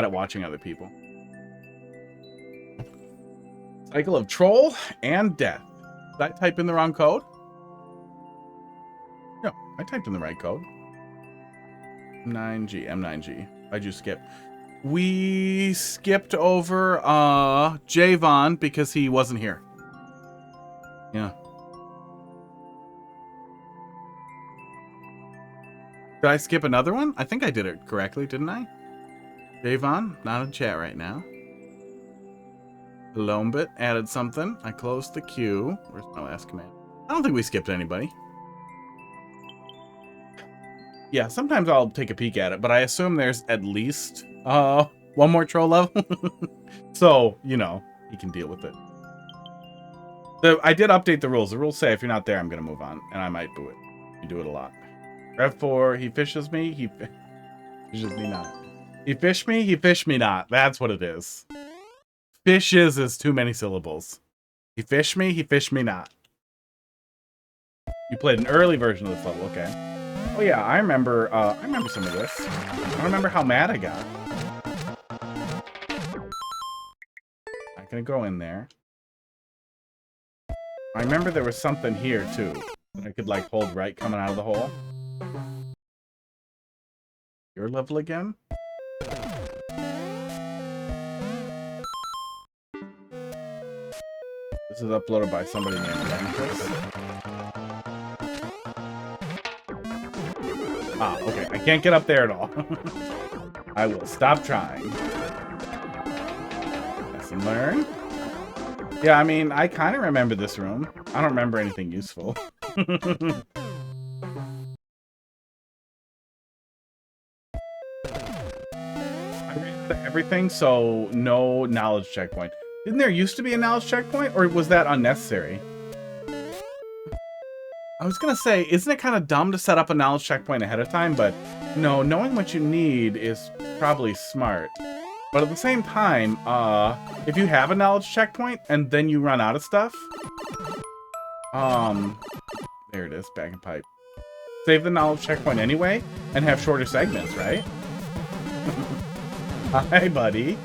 at watching other people. Cycle of troll and death. Did I type in the wrong code? No, I typed in the right code. M9G. Why'd you skip? We skipped over Javon because he wasn't here. Yeah. Did I skip another one? I think I did it correctly, didn't I? Javon, not in chat right now. Lombit added something. I closed the queue. Where's my last command? I don't think we skipped anybody. Yeah, sometimes I'll take a peek at it, but I assume there's at least one more troll level. So, you know, he can deal with it. I did update the rules. The rules say if you're not there, I'm going to move on, and I might do it. You do it a lot. Rev 4, he fishes me, he fishes me not. He fish me not. That's what it is. Fishes is too many syllables. He fish me not. You played an early version of this level, okay. Oh yeah, I remember some of this. I don't remember how mad I got. Not gonna go in there. I remember there was something here too. That I could like hold right coming out of the hole. Your level again? This is uploaded by somebody named Lankvis. Ah, okay. I can't get up there at all. I will stop trying. Lesson learned. Yeah, I mean, I kind of remember this room. I don't remember anything useful. I ran to everything, so no knowledge checkpoint. Didn't there used to be a knowledge checkpoint, or was that unnecessary? I was gonna say, isn't it kind of dumb to set up a knowledge checkpoint ahead of time? But no, knowing what you need is probably smart. But at the same time, if you have a knowledge checkpoint and then you run out of stuff, there it is, bag and pipe. Save the knowledge checkpoint anyway and have shorter segments, right? Hi, buddy.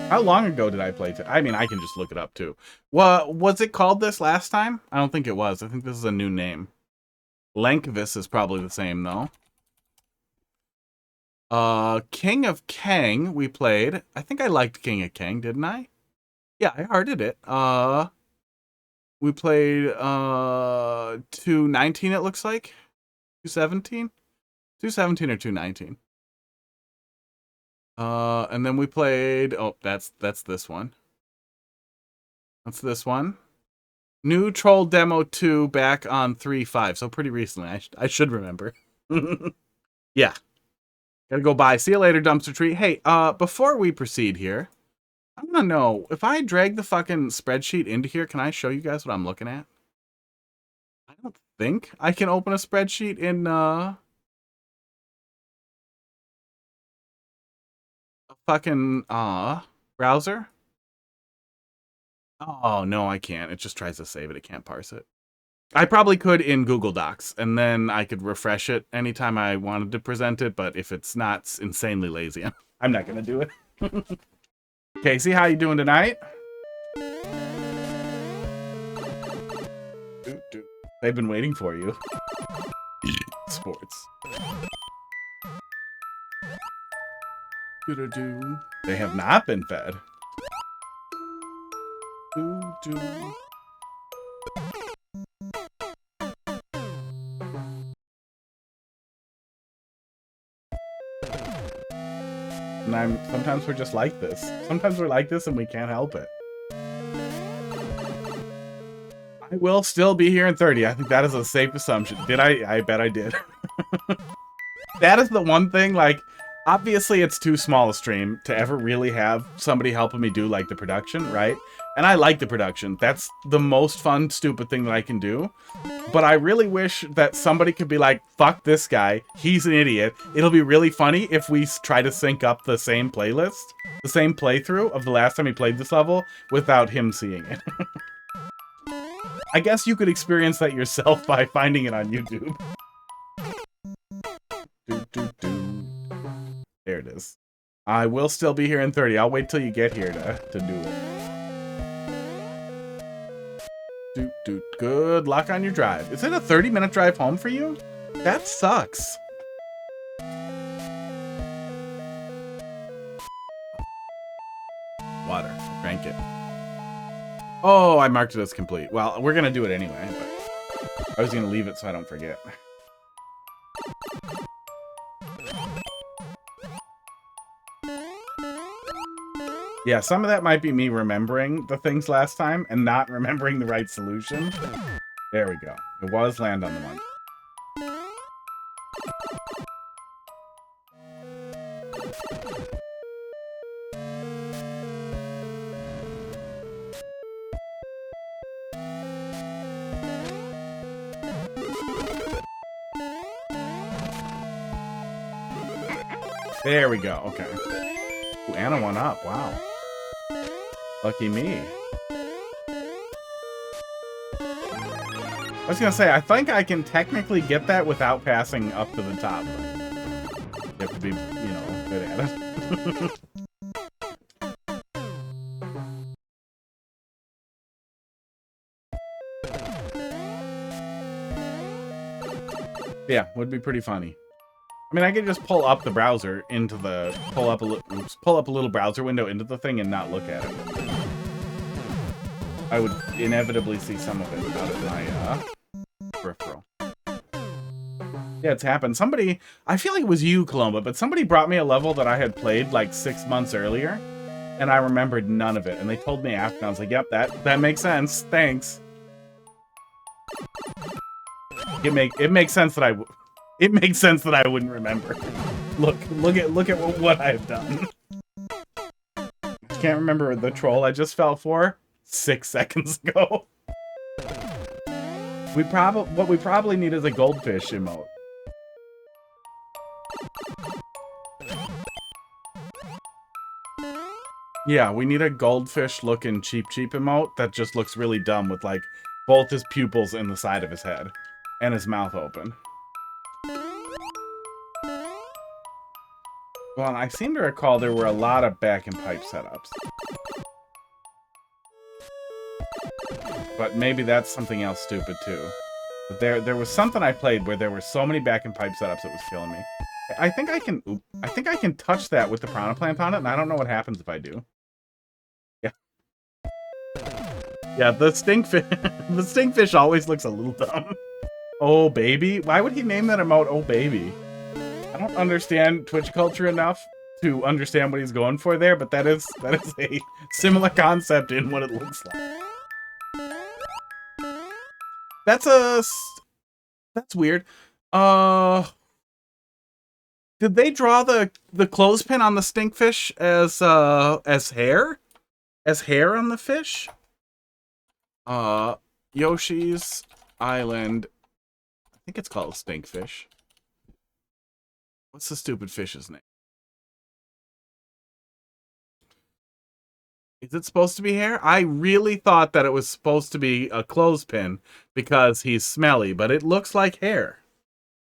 How long ago did I play it? I mean, I can just look it up, too. Was it called this last time? I don't think it was. I think this is a new name. Lankvis is probably the same, though. King of Kang, we played. I think I liked King of Kang, didn't I? Yeah, I hearted it. We played, 219, it looks like. 217? 217 or 219. And then we played, oh, that's this one. That's this one. New Troll Demo 2 back on 3.5, so pretty recently. I should remember. Yeah. Gotta go by. See you later, Dumpster Tree. Hey, before we proceed here, I wanna know, if I drag the fucking spreadsheet into here, can I show you guys what I'm looking at? I don't think I can open a spreadsheet in, fucking browser. Oh no, I can't. It just tries to save it. It can't parse it. I probably could in Google Docs, and then I could refresh it anytime I wanted to present it, but if it's not insanely lazy, I'm not gonna do it. Casey, how you doing tonight? They've been waiting for you. Sports. They have not been fed. And sometimes we're just like this. Sometimes we're like this and we can't help it. I will still be here in 30. I think that is a safe assumption. Did I? I bet I did. That is the one thing, like, obviously it's too small a stream to ever really have somebody helping me do, like, the production, right? And I like the production. That's the most fun, stupid thing that I can do. But I really wish that somebody could be like, fuck this guy, he's an idiot. It'll be really funny if we try to sync up the same playlist, the same playthrough of the last time he played this level without him seeing it. I guess you could experience that yourself by finding it on YouTube. There it is. I will still be here in 30. I'll wait till you get here to do it. Good luck on your drive. Is it a 30-minute drive home for you? That sucks. Water. Drank it. Oh, I marked it as complete. Well, we're going to do it anyway, but I was going to leave it so I don't forget. Yeah, some of that might be me remembering the things last time and not remembering the right solution. There we go. It was land on the one. There we go. Okay. Ooh, Anna went up. Wow. Lucky me. I was gonna say, I think I can technically get that without passing up to the top. You have to be, you know, good at it. Yeah, would be pretty funny. I mean, I could just pull up the browser into the pull up a little browser window into the thing and not look at it. I would inevitably see some of it out of my peripheral. Yeah, it's happened. Somebody, I feel like it was you, Columba, but somebody brought me a level that I had played like 6 months earlier, and I remembered none of it. And they told me after, and I was like, "Yep, that makes sense. Thanks." It makes sense that It makes sense that I wouldn't remember. Look at what I've done. Can't remember the troll I just fell for 6 seconds ago. What we probably need is a goldfish emote. Yeah, we need a goldfish looking cheap emote that just looks really dumb with like both his pupils in the side of his head and his mouth open. Well, I seem to recall there were a lot of back and pipe setups. But maybe that's something else stupid too. But there was something I played where there were so many back and pipe setups it was killing me. I think I can touch that with the piranha plant on it, and I don't know what happens if I do. Yeah. Yeah, the stinkfish always looks a little dumb. Oh baby? Why would he name that emote Oh Baby? I don't understand Twitch culture enough to understand what he's going for there, but that is a similar concept in what it looks like. That's weird. Did they draw the clothespin on the stinkfish as hair? As hair on the fish? Yoshi's Island. I think it's called stinkfish. What's the stupid fish's name? Is it supposed to be hair? I really thought that it was supposed to be a clothespin because he's smelly, but it looks like hair.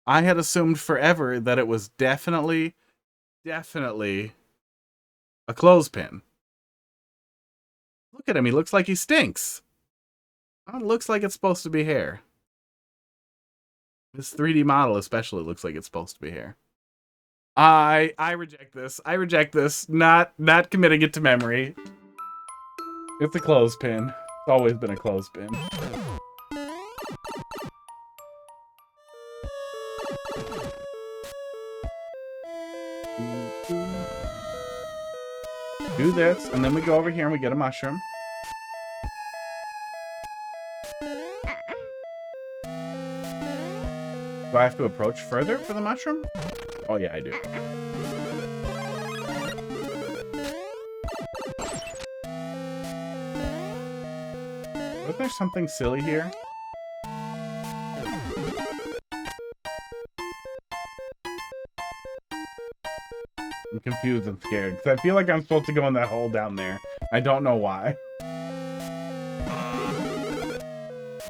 I had assumed forever that it was definitely a clothespin. Look at him. He looks like he stinks. It looks like it's supposed to be hair. This 3D model especially looks like it's supposed to be hair. I reject this. I reject this. Not committing it to memory. It's a clothespin. It's always been a clothespin. Do this, and then we go over here and we get a mushroom. Do I have to approach further for the mushroom? Oh yeah, I do. Wasn't there something silly here? I'm confused and scared, because I feel like I'm supposed to go in that hole down there. I don't know why.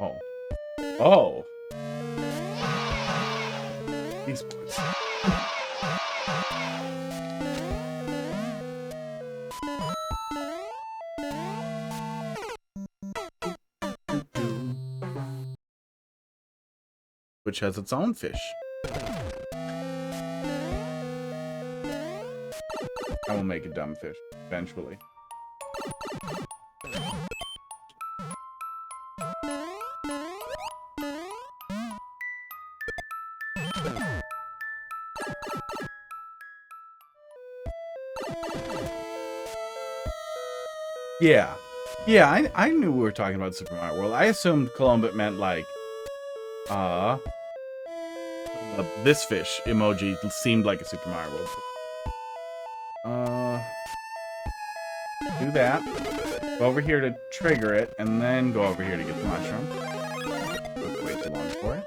Oh, Oh. These boys. Which has its own fish. I will make a dumb fish eventually. Yeah. Yeah, I knew we were talking about Super Mario World. I assumed Columbit meant like this fish emoji seemed like a Super Mario World fish. Do that. Go over here to trigger it, and then go over here to get the mushroom. Took way too long for it.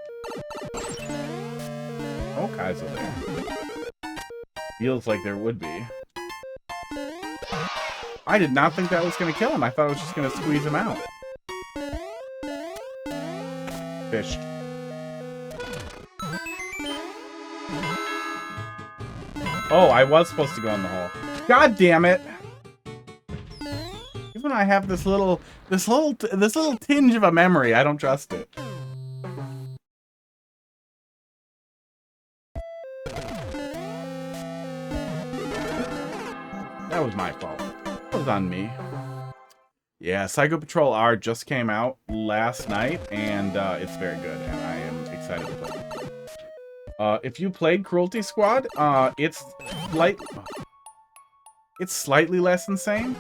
Oh, Kaizo there. Feels like there would be. I did not think that was going to kill him. I thought it was just going to squeeze him out. Fish. Oh, I was supposed to go in the hole. God damn it! Even when I have this little tinge of a memory, I don't trust it. That was my fault. That was on me. Yeah, Psycho Patrol R just came out last night, and it's very good, and I am excited to play it. If you played Cruelty Squad, it's slightly less insane.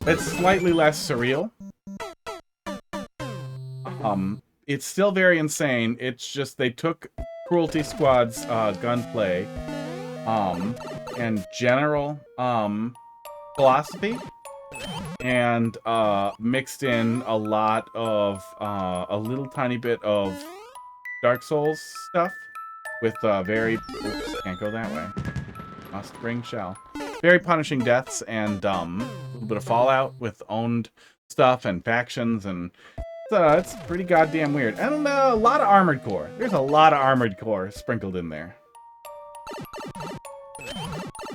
It's slightly less surreal. It's still very insane. It's just they took Cruelty Squad's gunplay and general philosophy and mixed in a lot of a little tiny bit of Dark Souls stuff with very... Oops, can't go that way. Must bring shell. Very punishing deaths and a little bit of Fallout with owned stuff and factions, and it's pretty goddamn weird. And a lot of Armored Core. There's a lot of Armored Core sprinkled in there.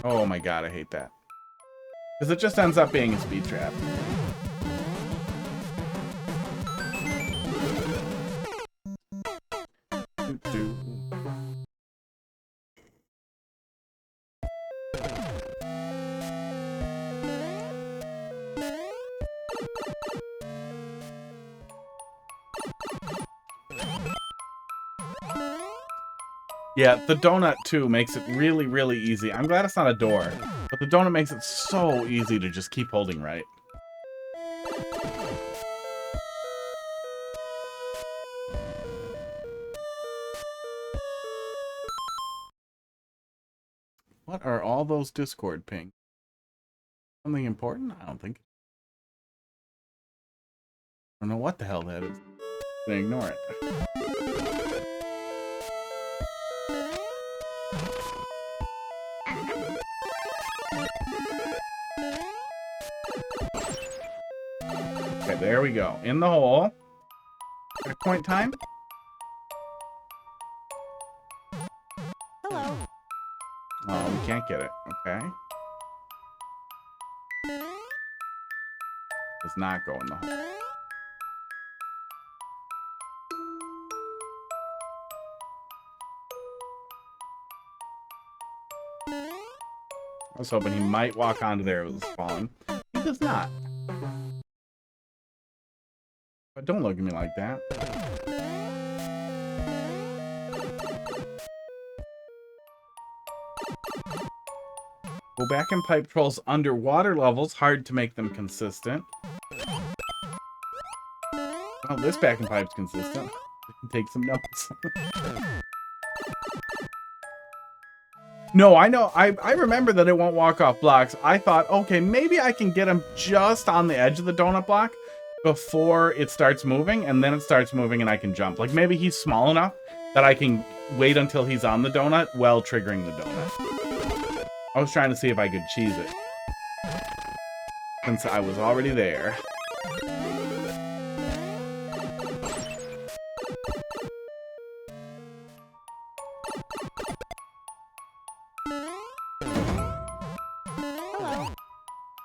Oh my god, I hate that. Because it just ends up being a speed trap. Yeah, the donut, too, makes it really, really easy. I'm glad it's not a door, but the donut makes it so easy to just keep holding right. What are all those Discord pings? Something important? I don't think. I don't know what the hell that is. I'm gonna ignore it. Okay, there we go. In the hole. Checkpoint time. Hello. Oh, we can't get it. Okay. Does not go in the hole. I was hoping he might walk onto there with his falling. He does not. But don't look at me like that. Go back in Pipe Troll's underwater levels. Hard to make them consistent. Oh, this back in Pipe's consistent. Take some notes. No, I know. I remember that it won't walk off blocks. I thought, okay, maybe I can get him just on the edge of the donut block before it starts moving, and then it starts moving and I can jump. Like, maybe he's small enough that I can wait until he's on the donut while triggering the donut. I was trying to see if I could cheese it, since I was already there.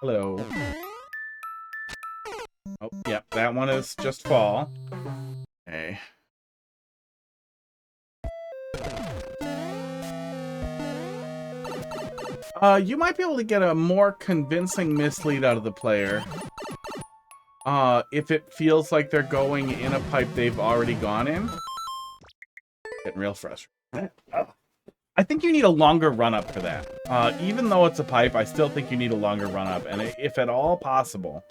Hello. Oh, yep, that one is just fall. Okay. You might be able to get a more convincing mislead out of the player. If it feels like they're going in a pipe they've already gone in. Getting real frustrated. I think you need a longer run-up for that. Even though it's a pipe, I still think you need a longer run-up. And if at all possible,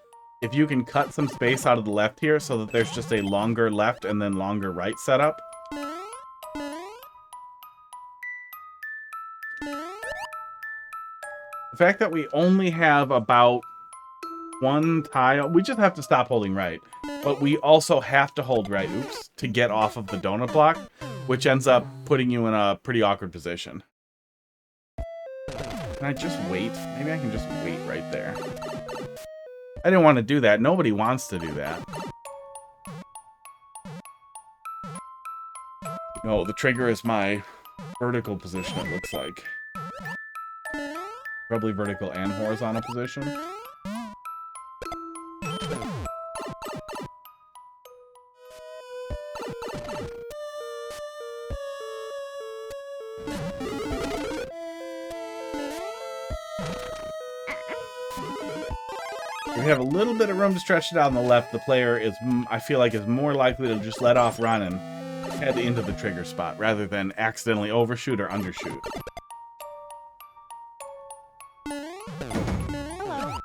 if you can cut some space out of the left here so that there's just a longer left and then longer right setup. The fact that we only have about one tile, we just have to stop holding right. But we also have to hold right, oops, to get off of the donut block, which ends up putting you in a pretty awkward position. Can I just wait? Maybe I can just wait right there. I didn't want to do that. Nobody wants to do that. No, the trigger is my vertical position, it looks like. Probably vertical and horizontal position. If you have a little bit of room to stretch it out on the left, the player is, I feel like, is more likely to just let off run and head into the trigger spot rather than accidentally overshoot or undershoot. Hello.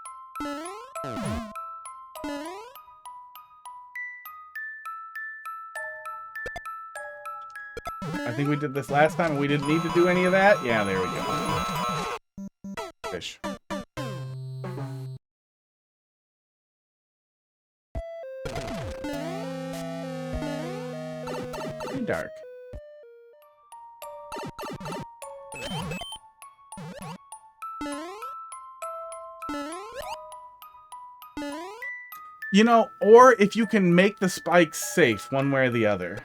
I think we did this last time and we didn't need to do any of that. Yeah, there we go. Fish. Pretty dark. You know, or if you can make the spikes safe one way or the other.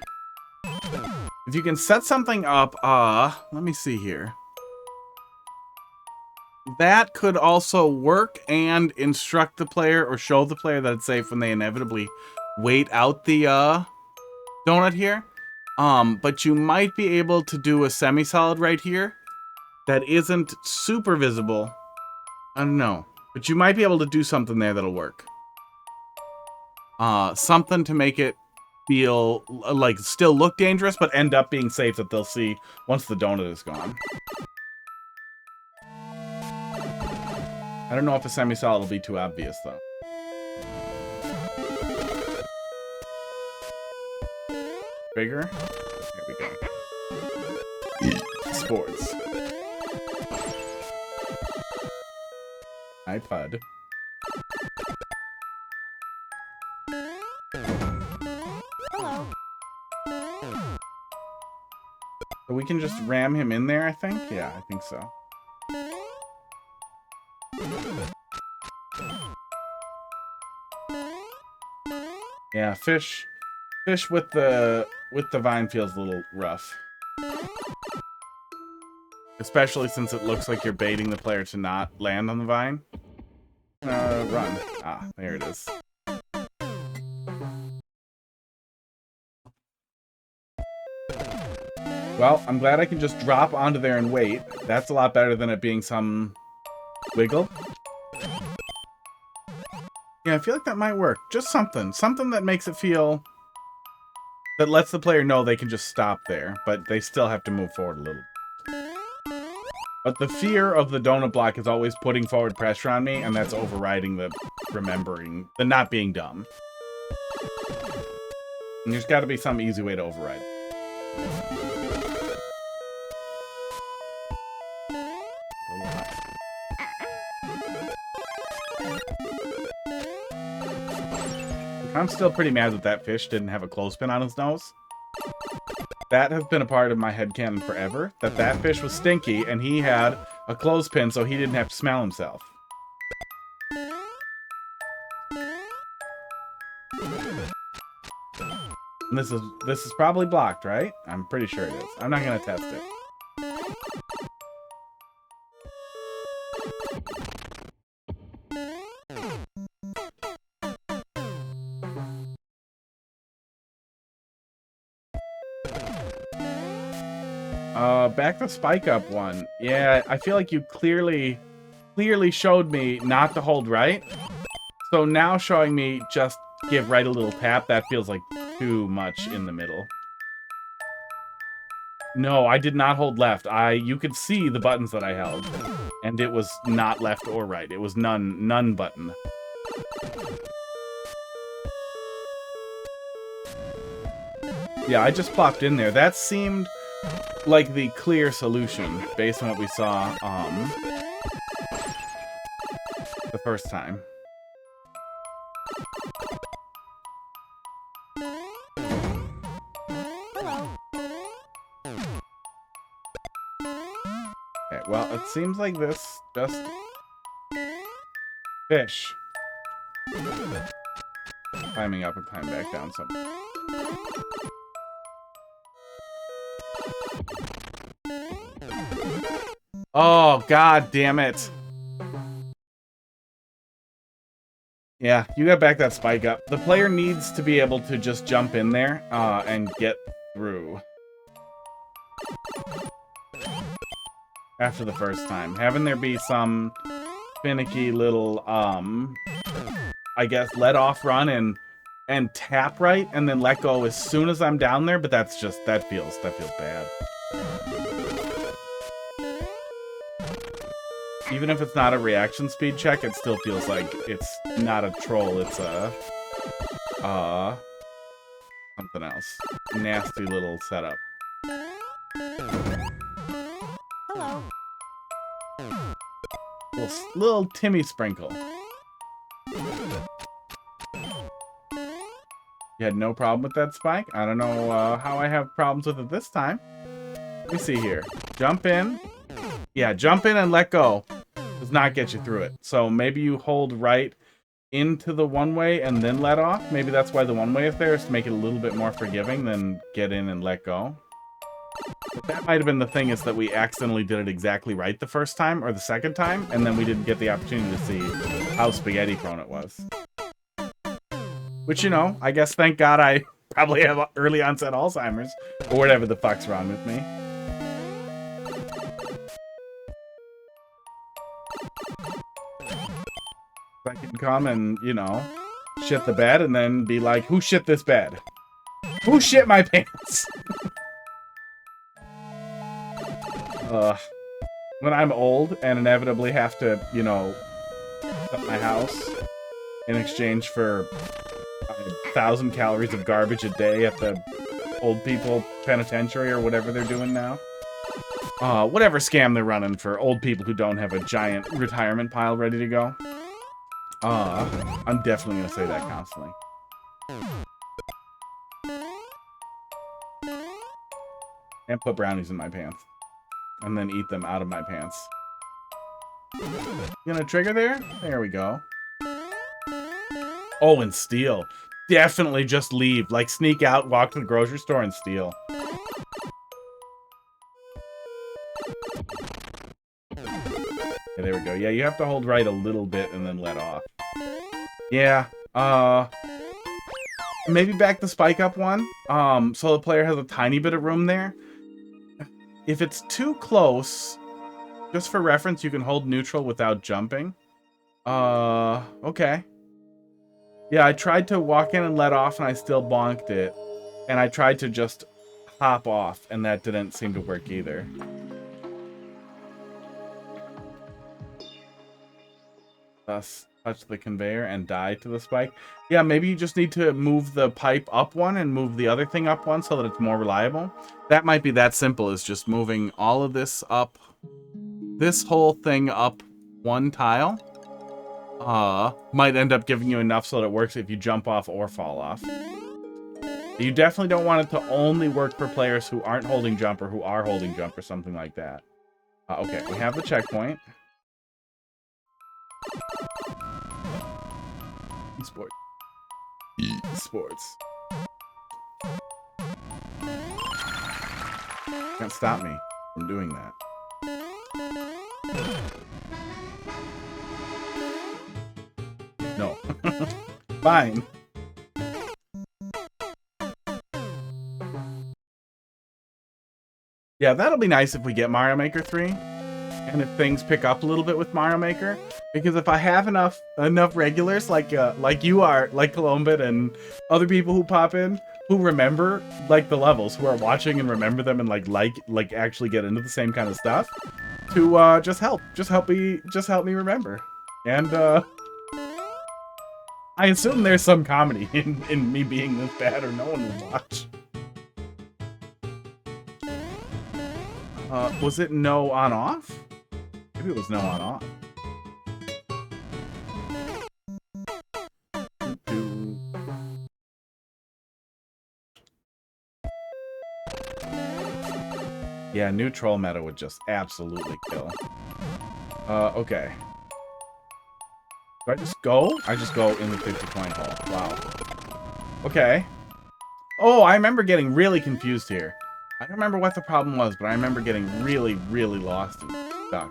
If you can set something up, let me see here. That could also work and instruct the player or show the player that it's safe when they inevitably wait out the donut here. But you might be able to do a semi-solid right here that isn't super visible. I don't know. But you might be able to do something there that'll work. Something to make it feel like still look dangerous, but end up being safe that they'll see once the donut is gone. I don't know if a semi-solid will be too obvious, though. Bigger? There we go. Sports. iPod. Hello. So we can just ram him in there, I think? Yeah, I think so. Yeah, fish with the vine feels a little rough. Especially since it looks like you're baiting the player to not land on the vine. Run. Ah, there it is. Well, I'm glad I can just drop onto there and wait. That's a lot better than it being some wiggle. Yeah, I feel like that might work. Just something. Something that makes it feel... that lets the player know they can just stop there, but they still have to move forward a little. But the fear of the donut block is always putting forward pressure on me, and that's overriding the remembering, the not being dumb. And there's got to be some easy way to override it. I'm still pretty mad that that fish didn't have a clothespin on his nose. That has been a part of my headcanon forever, that that fish was stinky and he had a clothespin so he didn't have to smell himself. And this is probably blocked, right? I'm pretty sure it is. I'm not gonna test it. Back to spike up one. Yeah, I feel like you clearly showed me not to hold right. So now showing me just give right a little tap, that feels like too much in the middle. No, I did not hold left. You could see the buttons that I held. And it was not left or right. It was none button. Yeah, I just plopped in there. That seemed like the clear solution based on what we saw the first time. Okay, well, it seems like this just fish. Climbing up and climbing back down some. Oh, god damn it. Yeah, you got back that spike up. The player needs to be able to just jump in there and get through. After the first time. Having there be some finicky little, I guess, let off run and tap right and then let go as soon as I'm down there, but that's just, that feels bad. Even if it's not a reaction speed check, it still feels like it's not a troll, it's a, something else. Nasty little setup. Hello. Little Timmy sprinkle. You had no problem with that spike? I don't know how I have problems with it this time. Let me see here. Jump in. Yeah, jump in and let go. Does not get you through it. So maybe you hold right into the one-way and then let off. Maybe that's why the one-way is there, is to make it a little bit more forgiving than get in and let go. But that might have been the thing, is that we accidentally did it exactly right the first time or the second time, and then we didn't get the opportunity to see how spaghetti prone it was. Which, you know, I guess thank God I probably have early onset Alzheimer's, or whatever the fuck's wrong with me. I can come and, you know, shit the bed and then be like, who shit this bed? Who shit my pants? When I'm old and inevitably have to, you know, up my house in exchange for 1,000 calories of garbage a day at the old people penitentiary or whatever they're doing now. Whatever scam they're running for old people who don't have a giant retirement pile ready to go. I'm definitely gonna say that constantly. And put brownies in my pants. And then eat them out of my pants. You gonna trigger there? There we go. Oh, and steal. Definitely just leave. Like, sneak out, walk to the grocery store, and steal. Yeah, there we go. Yeah, you have to hold right a little bit and then let off. Yeah, maybe back the spike up one. So the player has a tiny bit of room there. If it's too close, just for reference, you can hold neutral without jumping. Okay. Yeah, I tried to walk in and let off, and I still bonked it. And I tried to just hop off, and that didn't seem to work either. Thus, touch the conveyor and die to the spike. Yeah, maybe you just need to move the pipe up one and move the other thing up one so that it's more reliable. That might be that simple, is just moving all of this up, this whole thing up one tile. Might end up giving you enough so that it works if you jump off or fall off. You definitely don't want it to only work for players who aren't holding jump or who are holding jump or something like that. Okay, we have the checkpoint. Esports. Esports. Can't stop me from doing that. No. Fine. Yeah, that'll be nice if we get Mario Maker 3. And if things pick up a little bit with Mario Maker. Because if I have enough regulars like you are, like Colombit and other people who pop in, who remember like the levels, who are watching and remember them and like actually get into the same kind of stuff, to just help me remember. And I assume there's some comedy in me being this bad or no one will watch. Was it no on off? Maybe it was no on off. Yeah, new troll meta would just absolutely kill. Okay. Do I just go? I just go in the 50 coin hole. Wow. Okay. Oh, I remember getting really confused here. I don't remember what the problem was, but I remember getting really, really lost and stuck.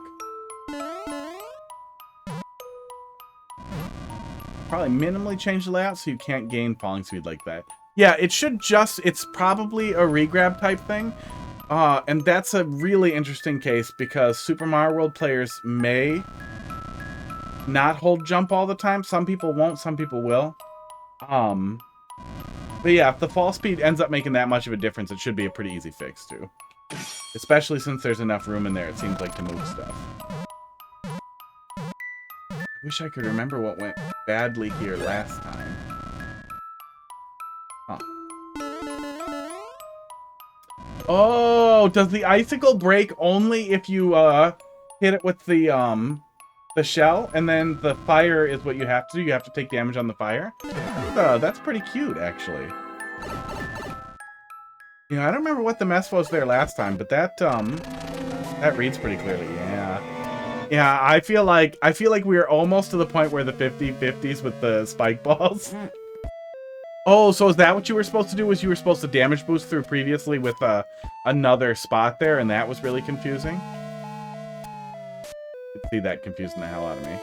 Probably minimally change the layout so you can't gain falling speed like that. Yeah, it should just... It's probably a regrab type thing. And that's a really interesting case because Super Mario World players may not hold jump all the time. Some people won't, some people will. But yeah, if the fall speed ends up making that much of a difference, it should be a pretty easy fix too. Especially since there's enough room in there, it seems like, to move stuff. I wish I could remember what went badly here last time. Huh. Oh, does the icicle break only if you hit it with the shell, and then the fire is what you have to do? You have to take damage on the fire? That's pretty cute, actually. Yeah, I don't remember what the mess was there last time, but that reads pretty clearly. Yeah. Yeah, I feel like we're almost to the point where the 50/50s with the spike balls. Oh, so is that what you were supposed to do? Was you were supposed to damage boost through previously with another spot there, and that was really confusing? I could see that confusing the hell out of me.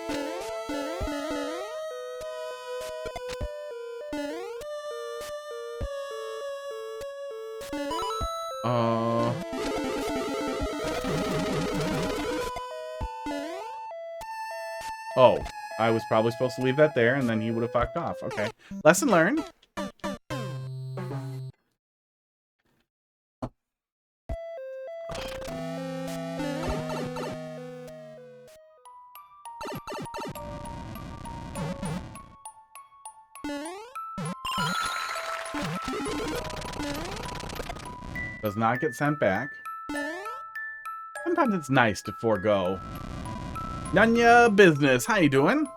Oh, I was probably supposed to leave that there, and then he would have fucked off. Okay. Lesson learned. Does not get sent back. Sometimes it's nice to forego. None ya business. How you doing?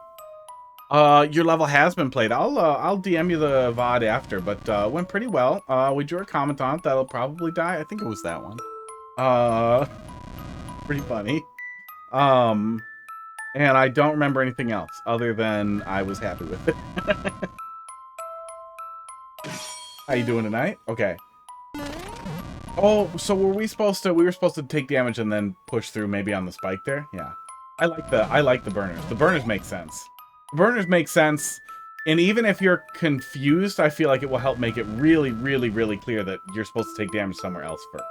Your level has been played. I'll DM you the VOD after, but went pretty well. We drew a comment on it that'll probably die. I think it was that one. Pretty funny. And I don't remember anything else other than I was happy with it. How you doing tonight? Okay. Oh, so were we supposed to? We were supposed to take damage and then push through, maybe on the spike there. Yeah, I like the burners. The burners make sense. The burners make sense, and even if you're confused, I feel like it will help make it really, really, really clear that you're supposed to take damage somewhere else first.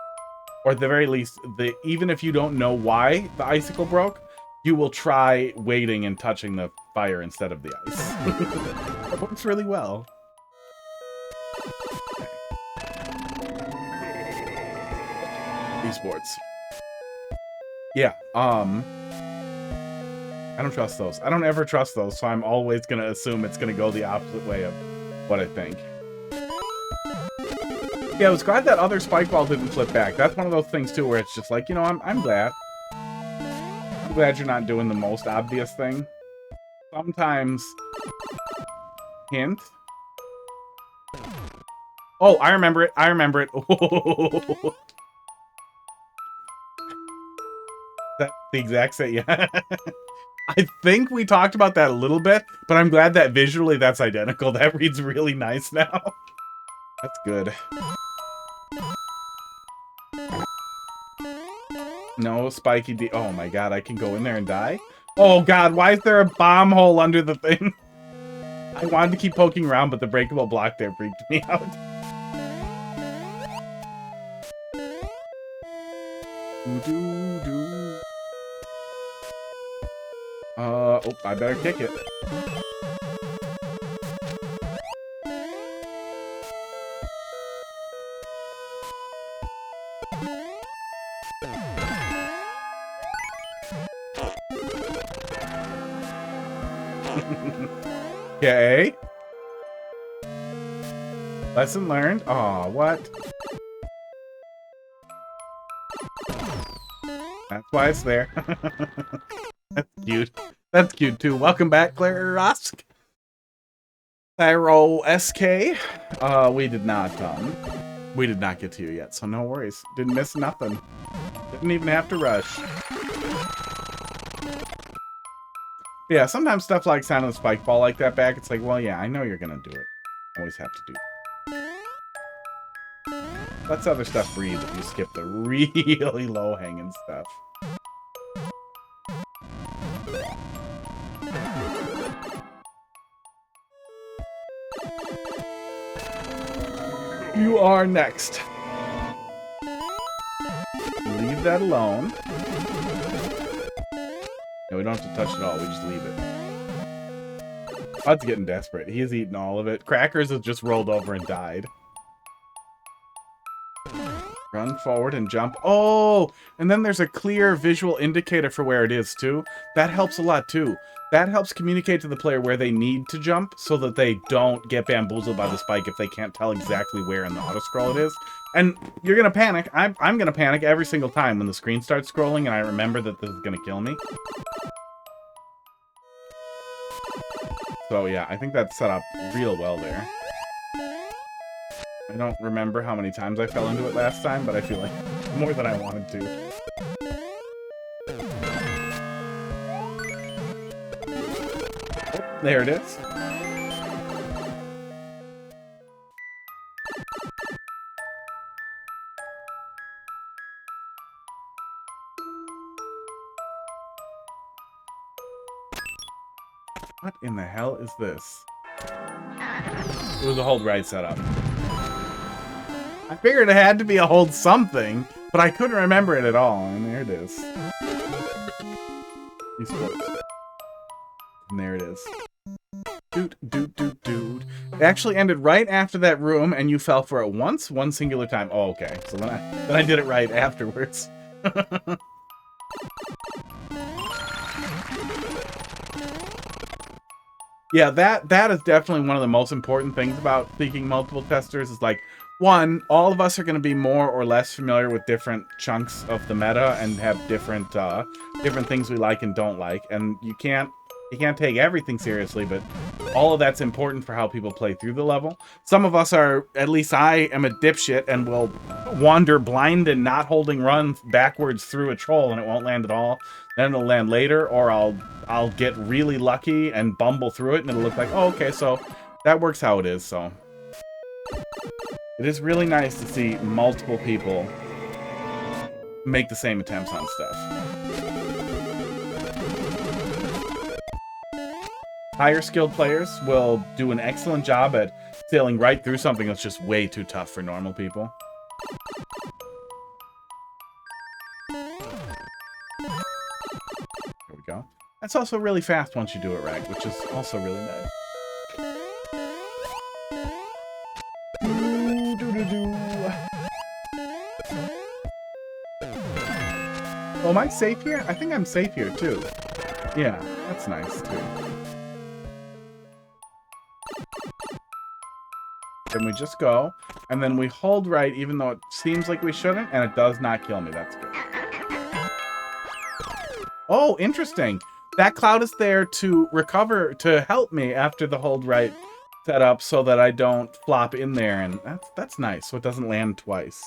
Or at the very least, even if you don't know why the icicle broke, you will try waiting and touching the fire instead of the ice. It works really well. Esports. Yeah, I don't trust those. I don't ever trust those, so I'm always going to assume it's going to go the opposite way of what I think. Yeah, I was glad that other spike ball didn't flip back. That's one of those things, too, where it's just like, you know, I'm glad. I'm glad you're not doing the most obvious thing. Sometimes... Hint? Oh, I remember it. I remember it. That's the exact same, yeah. I think we talked about that a little bit, but I'm glad that visually that's identical. That reads really nice now. That's good. No, Spiky D. Oh my god, I can go in there and die? Oh god, why is there a bomb hole under the thing? I wanted to keep poking around, but the breakable block there freaked me out. Doo-doo-doo. Oh, I better kick it. Okay. Lesson learned. Aw, what? That's why it's there. That's cute. That's cute too. Welcome back, Claire Rosk. Thyro SK. We did not get to you yet, so no worries. Didn't miss nothing. Didn't even have to rush. Yeah, sometimes stuff like Sound of the Spike Ball like that back, it's like, well, yeah, I know you're gonna do it. Always have to do. Let's other stuff breathe if you skip the really low-hanging stuff. You are next. Leave that alone. No, we don't have to touch it all. We just leave it. Bud's getting desperate. He has eaten all of it. Crackers has just rolled over and died. Run forward and jump. Oh! And then there's a clear visual indicator for where it is, too. That helps a lot, too. That helps communicate to the player where they need to jump so that they don't get bamboozled by the spike if they can't tell exactly where in the auto-scroll it is. And you're gonna panic. I'm gonna panic every single time when the screen starts scrolling and I remember that this is gonna kill me. So yeah, I think that's set up real well there. I don't remember how many times I fell into it last time, but I feel like more than I wanted to. Oh, there it is. What in the hell is this? It was a hold right setup. I figured it had to be a hold something, but I couldn't remember it at all, and there it is. Esports. And there it is. Doot, doot, doot, doot. It actually ended right after that room, and you fell for it once, one singular time. Oh, okay. So then I did it right afterwards. Yeah, that is definitely one of the most important things about speaking multiple testers is like, one, all of us are going to be more or less familiar with different chunks of the meta and have different different things we like and don't like, and you can't take everything seriously, but all of that's important for how people play through the level. Some of us are, at least I am a dipshit and will wander blind and not holding run backwards through a troll and it won't land at all. Then it'll land later, or I'll get really lucky and bumble through it and it'll look like, oh, okay, so that works how it is, so. It is really nice to see multiple people make the same attempts on stuff. Higher skilled players will do an excellent job at sailing right through something that's just way too tough for normal people. There we go. That's also really fast once you do it right, which is also really nice. Oh, am I safe here? I think I'm safe here, too. Yeah, that's nice, too. Then we just go, and then we hold right even though it seems like we shouldn't, and it does not kill me. That's good. Oh, interesting. That cloud is there to recover, to help me after the hold right setup so that I don't flop in there, and that's nice, so it doesn't land twice.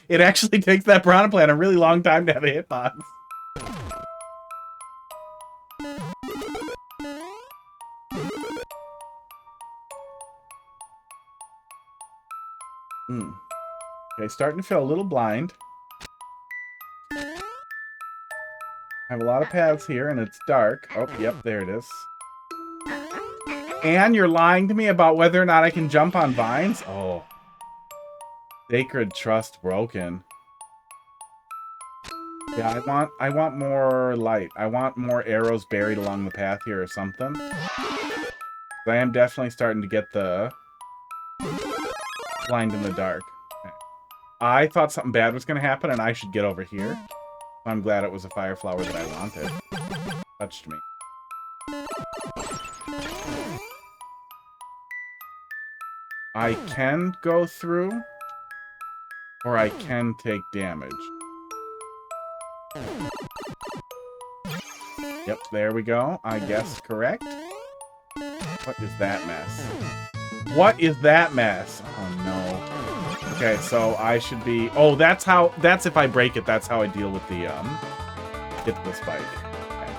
It actually takes that piranha plant a really long time to have a hitbox. Okay, starting to feel a little blind. I have a lot of paths here, and it's dark. Oh, yep, there it is. And you're lying to me about whether or not I can jump on vines? Oh. Sacred trust broken. Yeah, I want more light. I want more arrows buried along the path here or something. I am definitely starting to get the blind in the dark. Okay. I thought something bad was going to happen and I should get over here. I'm glad it was a fire flower that I wanted. Touched me. I can go through, or I can take damage. Yep, there we go. I guess correct. What is that mess? What is that mess? Oh, no. Okay, so I should be... Oh, that's if I break it, that's how I deal with the, hit the spike. Okay.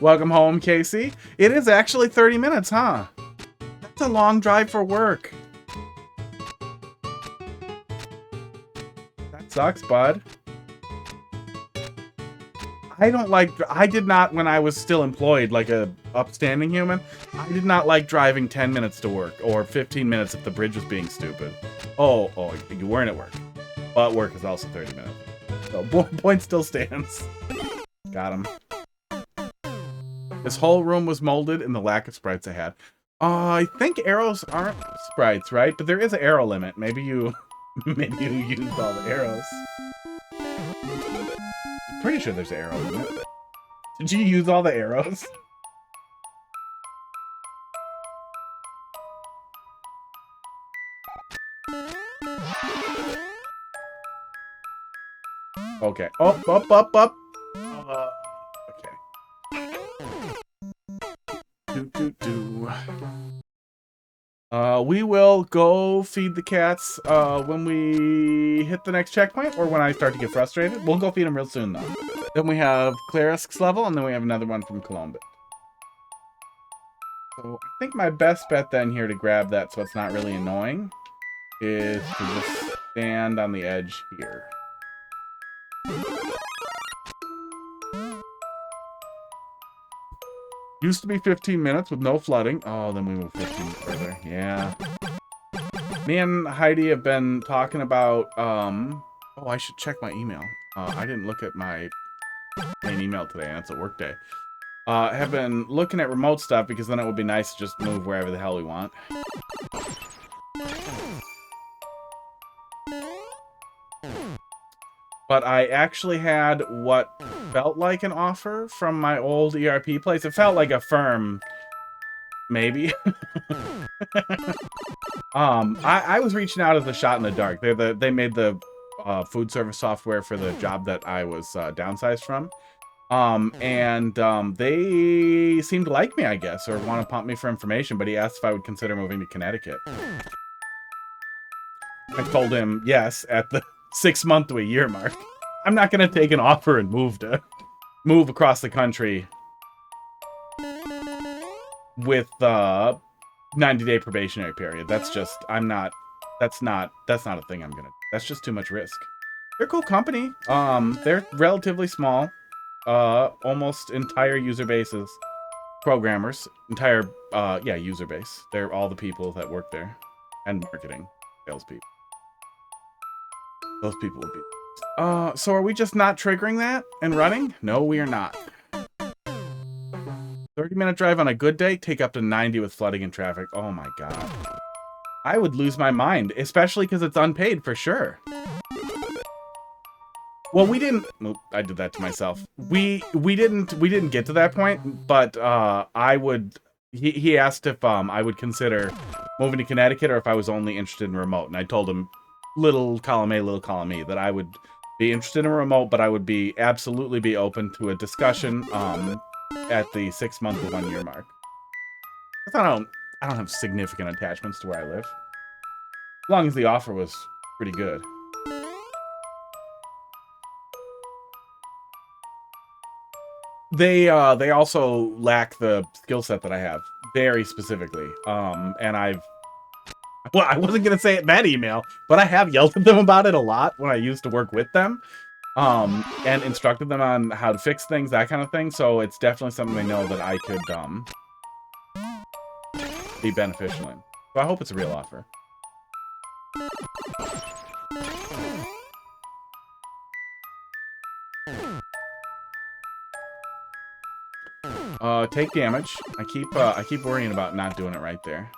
Welcome home, Casey. It is actually 30 minutes, huh? That's a long drive for work. That sucks, bud. I did not, when I was still employed, like a upstanding human, I did not like driving 10 minutes to work, or 15 minutes if the bridge was being stupid. Oh, you weren't at work. But work is also 30 minutes. So, point still stands. Got him. This whole room was molded in the lack of sprites I had. I think arrows aren't sprites, right? But there is an arrow limit. Maybe you used all the arrows. I'm pretty sure there's an arrow limit. Did you use all the arrows? Okay. Up. Okay. We will go feed the cats when we hit the next checkpoint, or when I start to get frustrated. We'll go feed them real soon, though. Then we have Clarisk's level, and then we have another one from Colombia. So I think my best bet then here to grab that so it's not really annoying is to just stand on the edge here. Used to be 15 minutes with no flooding. Oh, then we moved 15 further. Yeah. Me and Heidi have been talking about, oh, I should check my email. I didn't look at my main email today, and it's a work day. Have been looking at remote stuff because then it would be nice to just move wherever the hell we want. But I actually had what felt like an offer from my old ERP place. It felt like a firm, maybe. I was reaching out as a shot in the dark. They made the food service software for the job that I was downsized from. They seemed to like me, I guess, or want to pump me for information, but he asked if I would consider moving to Connecticut. I told him yes at the 6 month to a year mark. I'm not going to take an offer and move across the country with 90-day probationary period. That's just, that's not a thing I'm going to, that's just too much risk. They're a cool company. They're relatively small, almost entire user bases, programmers, entire, user base. They're all the people that work there, and marketing, salespeople. Those people would be. So are we just not triggering that and running? No, we are not. 30-minute drive on a good day, take up to 90 with flooding and traffic. Oh my god. I would lose my mind, especially because it's unpaid for sure. Well, we didn't. Oop, I did that to myself. We didn't get to that point, but I would. He asked if I would consider moving to Connecticut or if I was only interested in remote, and I told him, little column A, little column E, that I would be interested in remote, but I would be absolutely be open to a discussion at the 6 month to 1 year mark. I don't have significant attachments to where I live, as long as the offer was pretty good. They also lack the skill set that I have very specifically, and I've Well, I wasn't going to say it in that email, but I have yelled at them about it a lot when I used to work with them. And instructed them on how to fix things, that kind of thing. So it's definitely something they know that I could, be beneficial in. So I hope it's a real offer. Take damage. I keep worrying about not doing it right there.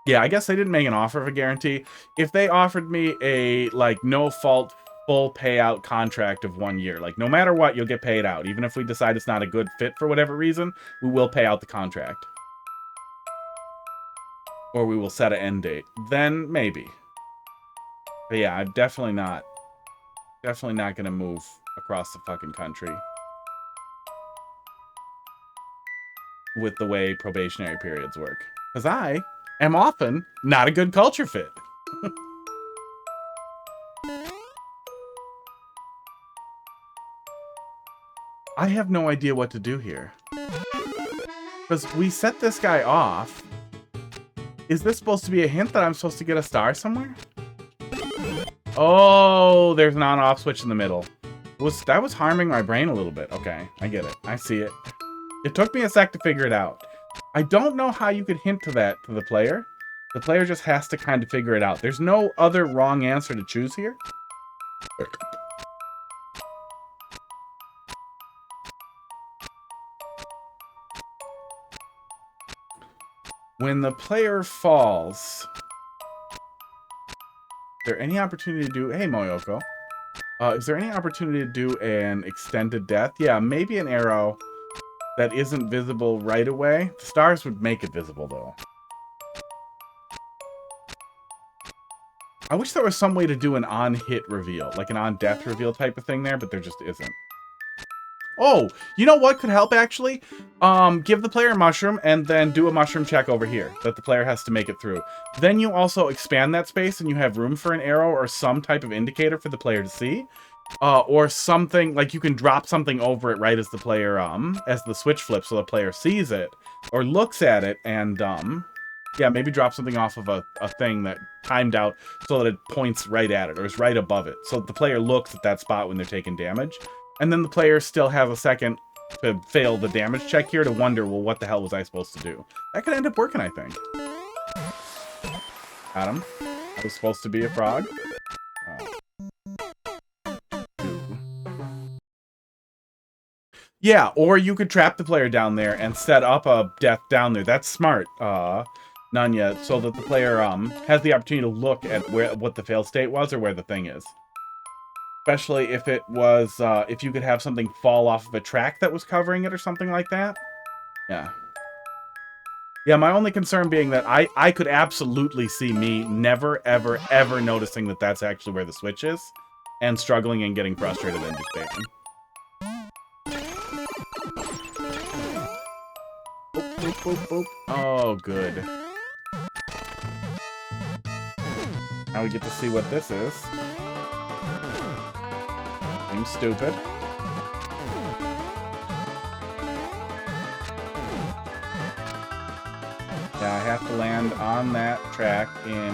Yeah, I guess they didn't make an offer of a guarantee. If they offered me a, like, no-fault, full payout contract of 1 year, like, no matter what, you'll get paid out. Even if we decide it's not a good fit for whatever reason, we will pay out the contract. Or we will set an end date. Then, maybe. But yeah, I'm definitely not gonna move across the fucking country with the way probationary periods work. Because I am often not a good culture fit. I have no idea what to do here. Because we set this guy off. Is this supposed to be a hint that I'm supposed to get a star somewhere? Oh, there's an on-off switch in the middle. That was harming my brain a little bit. Okay, I get it. I see it. It took me a sec to figure it out. I don't know how you could hint to that to the player. The player just has to kind of figure it out. There's no other wrong answer to choose here. When the player falls, is there any opportunity to do... Hey, Moyoko. Is there any opportunity to do an extended death? Yeah, maybe an arrow that isn't visible right away. The stars would make it visible, though. I wish there was some way to do an on-hit reveal, like an on-death reveal type of thing there, but there just isn't. Oh, you know what could help, actually? Give the player a mushroom, and then do a mushroom check over here that the player has to make it through. Then you also expand that space, and you have room for an arrow or some type of indicator for the player to see. Or something, like you can drop something over it right as the player, as the switch flips so the player sees it, or looks at it, and, yeah, maybe drop something off of a thing that timed out so that it points right at it, or is right above it, so that the player looks at that spot when they're taking damage. And then the player still has a second to fail the damage check here to wonder, well, what the hell was I supposed to do? That could end up working, I think. Got him. I was supposed to be a frog. Yeah, or you could trap the player down there and set up a death down there. That's smart, Nanya, so that the player has the opportunity to look at what the fail state was or where the thing is. Especially if it was, if you could have something fall off of a track that was covering it or something like that. Yeah. Yeah, my only concern being that I could absolutely see me never, ever, ever noticing that that's actually where the switch is. And struggling and getting frustrated and just failing. Boop, boop, boop, boop. Oh, good. Now we get to see what this is. Seems stupid. Yeah, I have to land on that track in,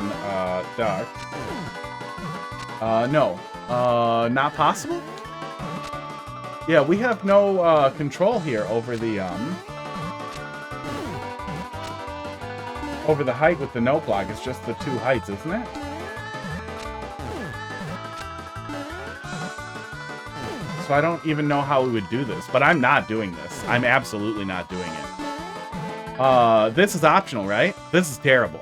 Duck. No. Not possible? Yeah, we have no, control here over the height with the no block. It's just the two heights, isn't it? So I don't even know how we would do this, but I'm not doing this. I'm absolutely not doing it. This is optional, right? This is terrible.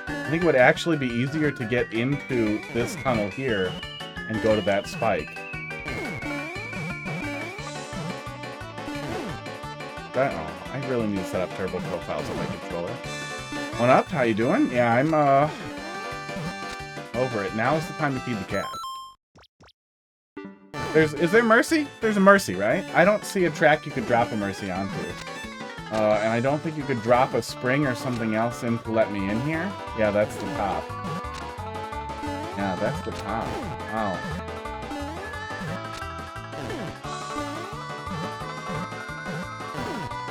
I think it would actually be easier to get into this tunnel here and go to that spike. I really need to set up turbo profiles on my controller. One up, how you doing? Yeah, I'm, over it. Now is the time to feed the cat. Is there Mercy? There's a Mercy, right? I don't see a track you could drop a Mercy onto. And I don't think you could drop a spring or something else in to let me in here. Yeah, that's the top. Yeah, that's the top. Wow.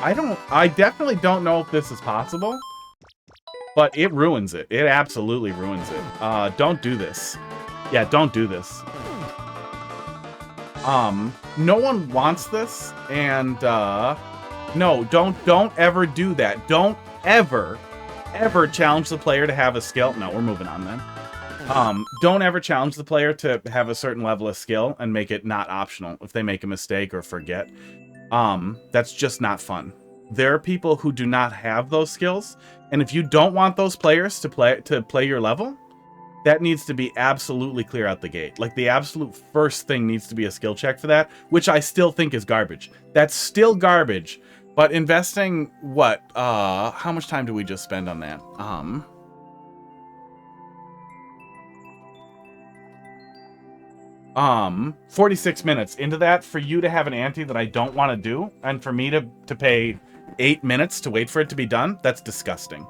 I definitely don't know if this is possible, but it ruins it. It absolutely ruins it. Don't do this. Yeah, don't do this. No one wants this, and, no, don't ever do that. Don't ever challenge the player to have a skill. No, we're moving on then. Don't ever challenge the player to have a certain level of skill and make it not optional if they make a mistake or forget. That's just not fun. There are people who do not have those skills, and if you don't want those players to play your level, that needs to be absolutely clear out the gate. Like, the absolute first thing needs to be a skill check for that, which I still think is garbage. That's still garbage, but investing, what, how much time do we just spend on that? 46 minutes into that for you to have an ante that I don't want to do, and for me to pay 8 minutes to wait for it to be done, that's disgusting.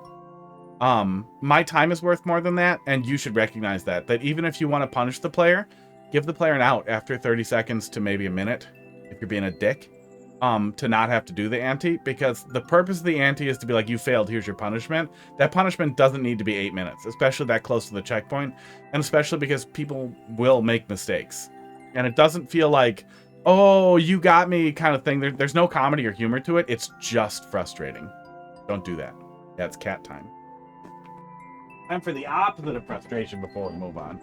My time is worth more than that, and you should recognize that even if you want to punish the player, give the player an out after 30 seconds to maybe a minute, if you're being a dick, to not have to do the ante, because the purpose of the ante is to be like, you failed, here's your punishment. That punishment doesn't need to be 8 minutes, especially that close to the checkpoint, and especially because people will make mistakes. And it doesn't feel like, oh, you got me kind of thing. There's no comedy or humor to it. It's just frustrating. Don't do that. Yeah, it's cat time. Time for the opposite of frustration before we move on.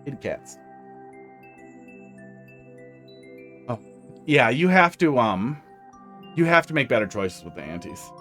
Kitty cats. Oh, yeah, you have to make better choices with the antes.